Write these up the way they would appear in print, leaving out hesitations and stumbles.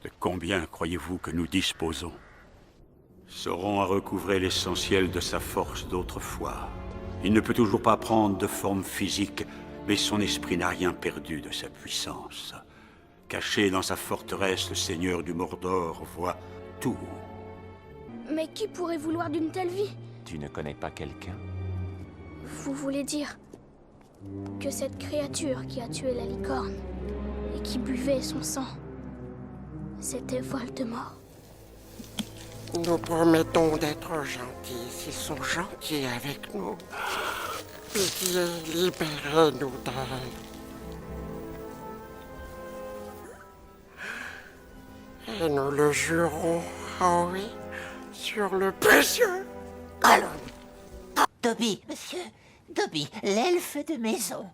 De combien croyez-vous que nous disposons? Sauron a recouvré l'essentiel de sa force d'autrefois. Il ne peut toujours pas prendre de forme physique, mais son esprit n'a rien perdu de sa puissance. Caché dans sa forteresse, le seigneur du Mordor voit tout. Mais qui pourrait vouloir d'une telle vie? Tu ne connais pas quelqu'un? Vous voulez dire que cette créature qui a tué la licorne et qui buvait son sang, c'était Voldemort? Nous promettons d'être gentils s'ils sont gentils avec nous. Pitié, libérez-nous d'elle. Et nous le jurons, ah oui, sur le précieux. Allons. Dobby, monsieur. Dobby, l'elfe de maison.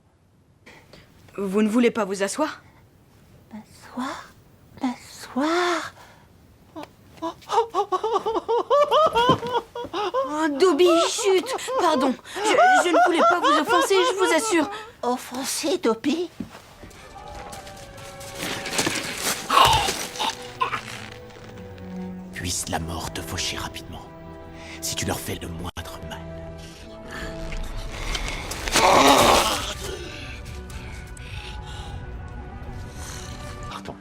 Vous ne voulez pas vous asseoir? M'asseoir? M'asseoir? Oh, Dobby, chut! Pardon, je ne voulais pas vous offenser, je vous assure. Offensé, Dobby? Puisse la mort te faucher rapidement, si tu leur fais le moindre mal. Partons.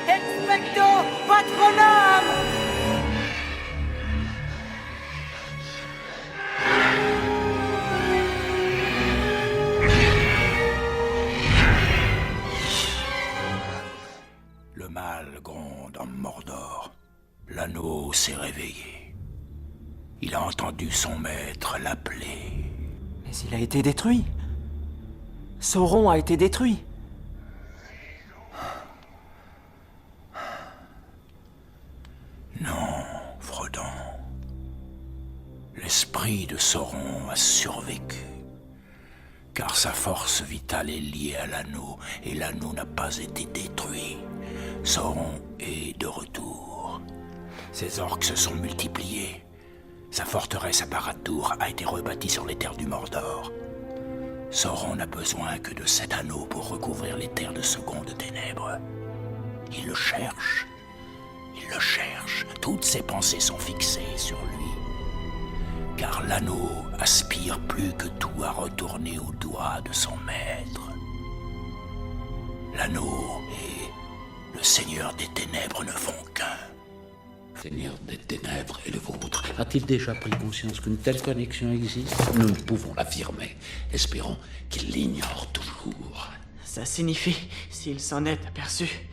Expecto Patronum! Le mal gronde en Mordor. L'anneau s'est réveillé. Il a entendu son maître l'appeler. Mais il a été détruit. Sauron a été détruit. Non, Frodon. L'esprit de Sauron a survécu. Car sa force vitale est liée à l'anneau, et l'anneau n'a pas été détruit. Sauron est de retour. Ses orques se sont multipliés. Sa forteresse à Barad-dûr a été rebâtie sur les terres du Mordor. Sauron n'a besoin que de cet anneau pour recouvrir les terres de seconde ténèbres. Il le cherche. Il le cherche. Toutes ses pensées sont fixées sur lui. Car l'anneau aspire plus que tout à retourner au doigt de son maître. L'anneau et le Seigneur des Ténèbres ne font qu'un. Seigneur des ténèbres et le vôtre a-t-il déjà pris conscience qu'une telle connexion existe? Nous ne pouvons l'affirmer. Espérons qu'il l'ignore toujours. Ça signifie, s'il s'en est aperçu,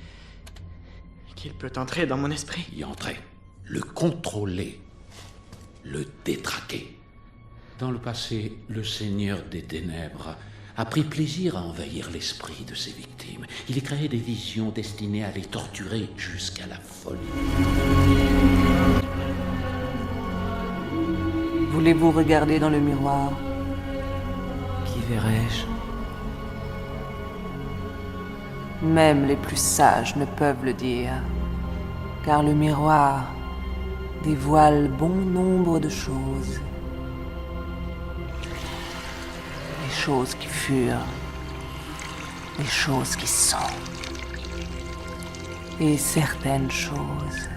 qu'il peut entrer dans mon esprit. Y entrer, le contrôler, le détraquer. Dans le passé, le Seigneur des ténèbres a pris plaisir à envahir l'esprit de ses victimes. Il a créé des visions destinées à les torturer jusqu'à la folie. Voulez-vous regarder dans le miroir? Qui verrai-je? Même les plus sages ne peuvent le dire, car le miroir dévoile bon nombre de choses. Les choses qui furent, les choses qui sont, et certaines choses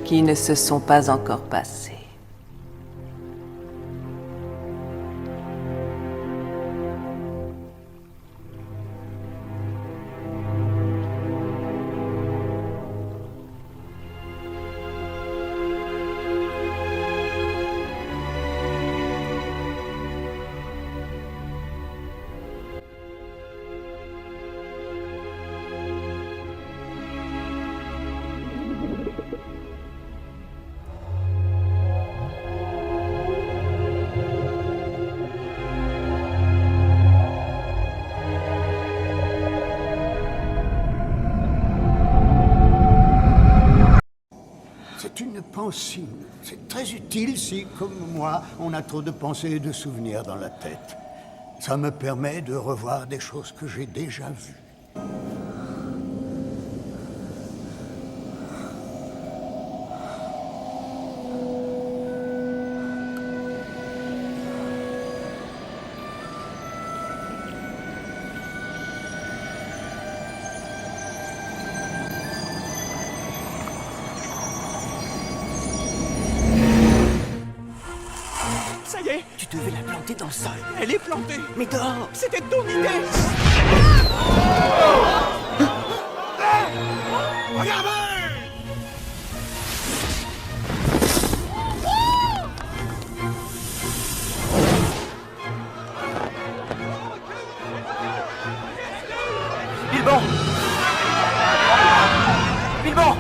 qui ne se sont pas encore passées. C'est une pensée. C'est très utile si, comme moi, on a trop de pensées et de souvenirs dans la tête. Ça me permet de revoir des choses que j'ai déjà vues. Ça y est, Tu devais la planter dans le sol. elle est plantée. Mais dehors! C'était ton idée. Bilbon! Bilbon!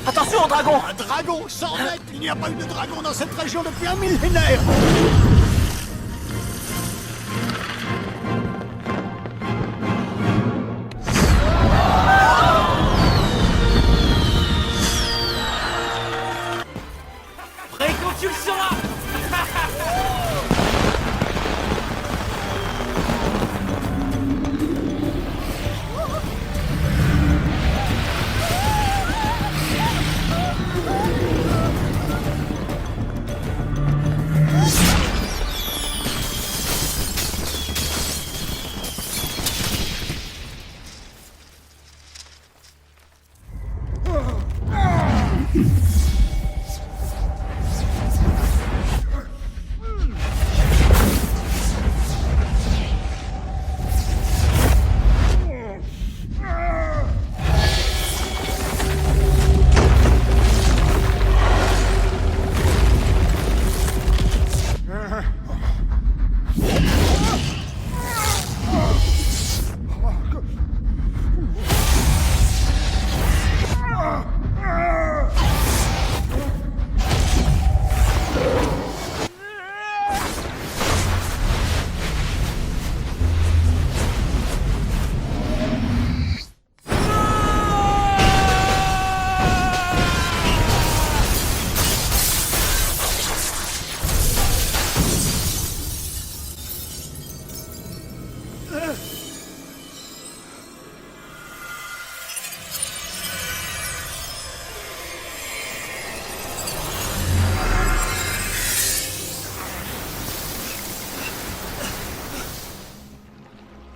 Attention au dragon! Un dragon, 100 mètres! Il n'y a pas eu de dragon dans cette région depuis un millénaire! Prêt quand tu le seras.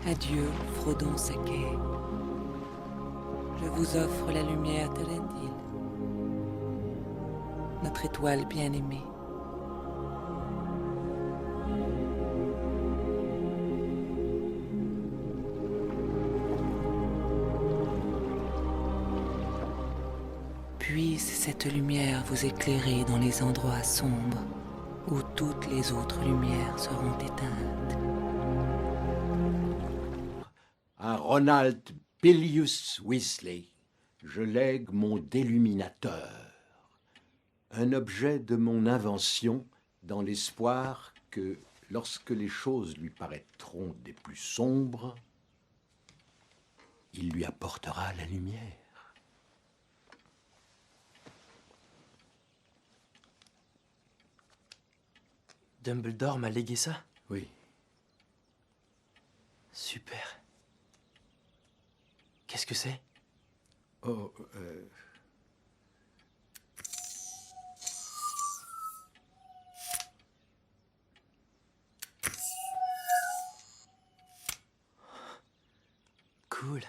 Adieu, Frodon Sake. Je vous offre la lumière d'Elendil, notre étoile bien-aimée. puisse cette lumière vous éclairer dans les endroits sombres où toutes les autres lumières seront éteintes. À Ronald Pelius Weasley, je lègue mon déluminateur, un objet de mon invention dans l'espoir que, lorsque les choses lui paraîtront des plus sombres, il lui apportera la lumière. Dumbledore m'a légué ça? Oui. Super. Qu'est-ce que c'est? Oh, Cool.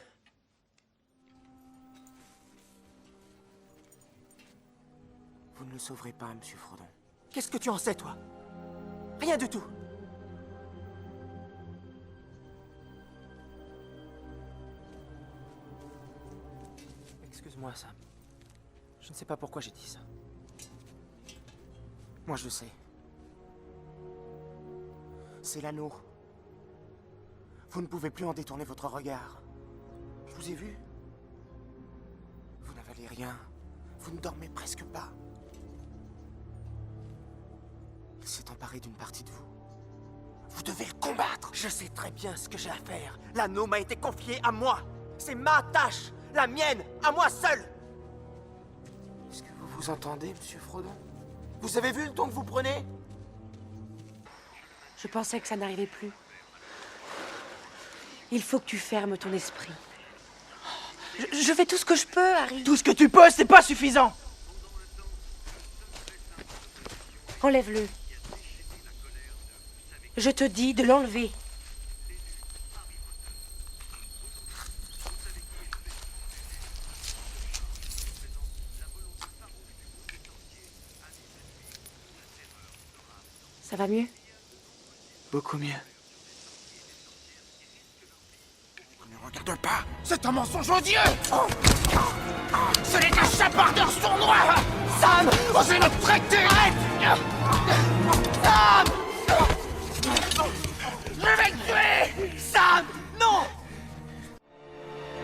Vous ne le sauverez pas, Monsieur Frodon. Qu'est-ce que tu en sais, toi? Rien du tout. Excuse-moi, Sam. Je ne sais pas pourquoi j'ai dit ça. Moi, je le sais. C'est l'anneau. Vous ne pouvez plus en détourner votre regard. Je vous ai vu. Vous n'avalez rien. Vous ne dormez presque pas. Il s'est emparé d'une partie de vous. Vous devez le combattre. Je sais très bien ce que j'ai à faire. L'anneau m'a été confié à moi. C'est ma tâche. La mienne, à moi seul. Est-ce que vous vous entendez, Monsieur Frodon? Vous avez vu le ton que vous prenez? Je pensais que ça n'arrivait plus. Il faut que tu fermes ton esprit. Je fais tout ce que je peux, Harry. Tout ce que tu peux, c'est pas suffisant. Enlève-le. Je te dis de l'enlever. Ça va mieux? Beaucoup mieux. Ne regarde pas, c'est un mensonge odieux. Ce n'est qu'un chapardeur sournois. Sam, osez me traiter. Arrête. Sam, je vais le tuer. Sam, non.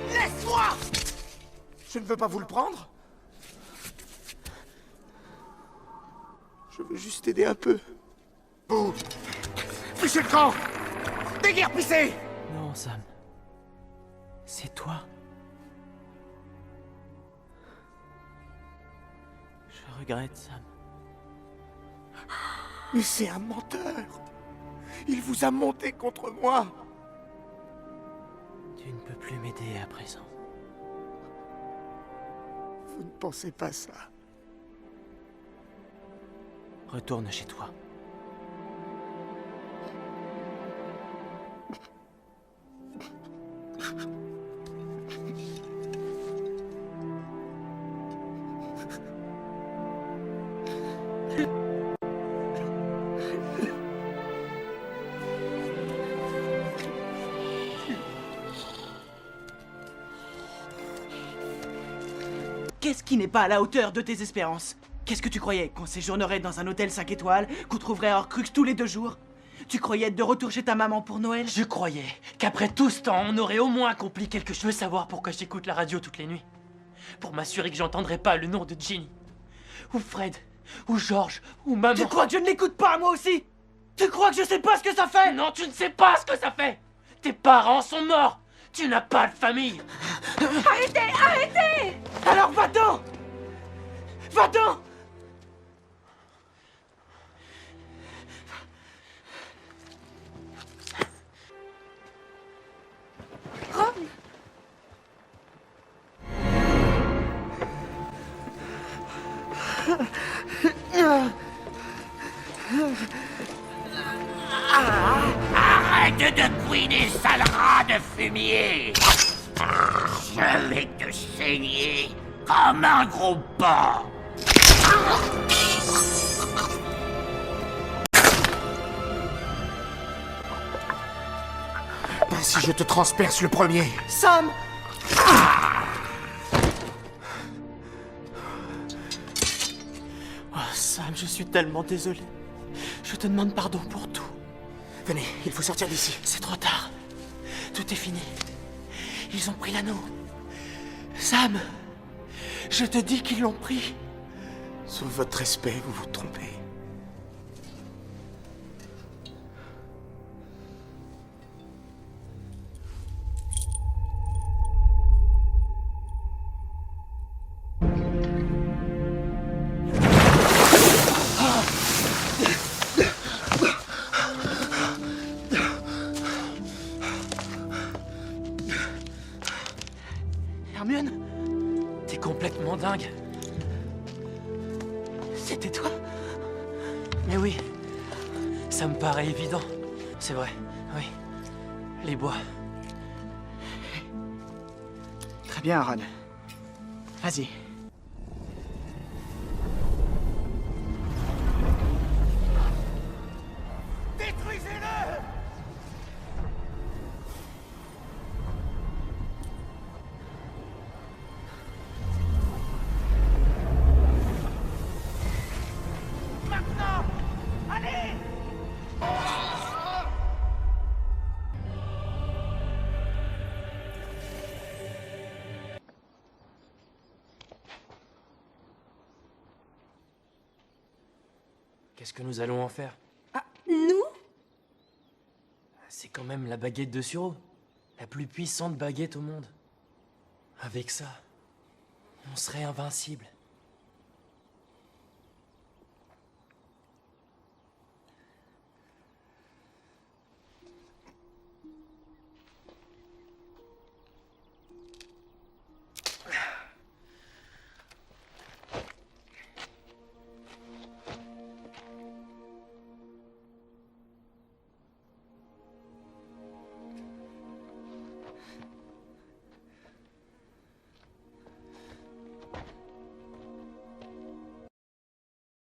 Laisse-moi. Je ne veux pas vous le prendre. Je veux juste aider un peu. Vous, fichez le camp. Déguerpissez. Non, Sam. C'est toi. Je regrette, Sam. Mais c'est un menteur. Il vous a monté contre moi. Tu ne peux plus m'aider à présent. Vous ne pensez pas ça. Retourne chez toi. Qu'est-ce qui n'est pas à la hauteur de tes espérances? Qu'est-ce que tu croyais? Qu'on séjournerait dans un hôtel 5 étoiles? Qu'on trouverait Horcrux tous les 2 jours? Tu croyais être de retour chez ta maman pour Noël? Je croyais qu'après tout ce temps, on aurait au moins accompli quelque chose. Je veux savoir pourquoi j'écoute la radio toutes les nuits. Pour m'assurer que j'entendrai pas le nom de Ginny. Ou Fred. Ou George. Ou maman. Tu crois que je ne l'écoute pas, moi aussi? Tu crois que je sais pas ce que ça fait? Non, tu ne sais pas ce que ça fait. Tes parents sont morts. Tu n'as pas de famille. Arrêtez! Arrêtez! Alors va-t'en! Va-t'en! Ron! Arrête de couiner, sale rat de fumier! Je vais te saigner comme un gros porc! Si je te transperce le premier. Sam! Je suis tellement désolé. Je te demande pardon pour tout. Venez, il faut sortir d'ici. C'est trop tard. Tout est fini. Ils ont pris l'anneau. Sam, je te dis qu'ils l'ont pris. Sous votre respect, vous vous trompez. Hermione, T'es complètement dingue. c'était toi? Mais oui, ça me paraît évident. C'est vrai, oui. Les bois. Très bien, Ron. Vas-y. Détruisez-le! Maintenant! Allez! Qu'est-ce que nous allons en faire? Nous? C'est quand même la baguette de Suro. La plus puissante baguette au monde. Avec ça, on serait invincible.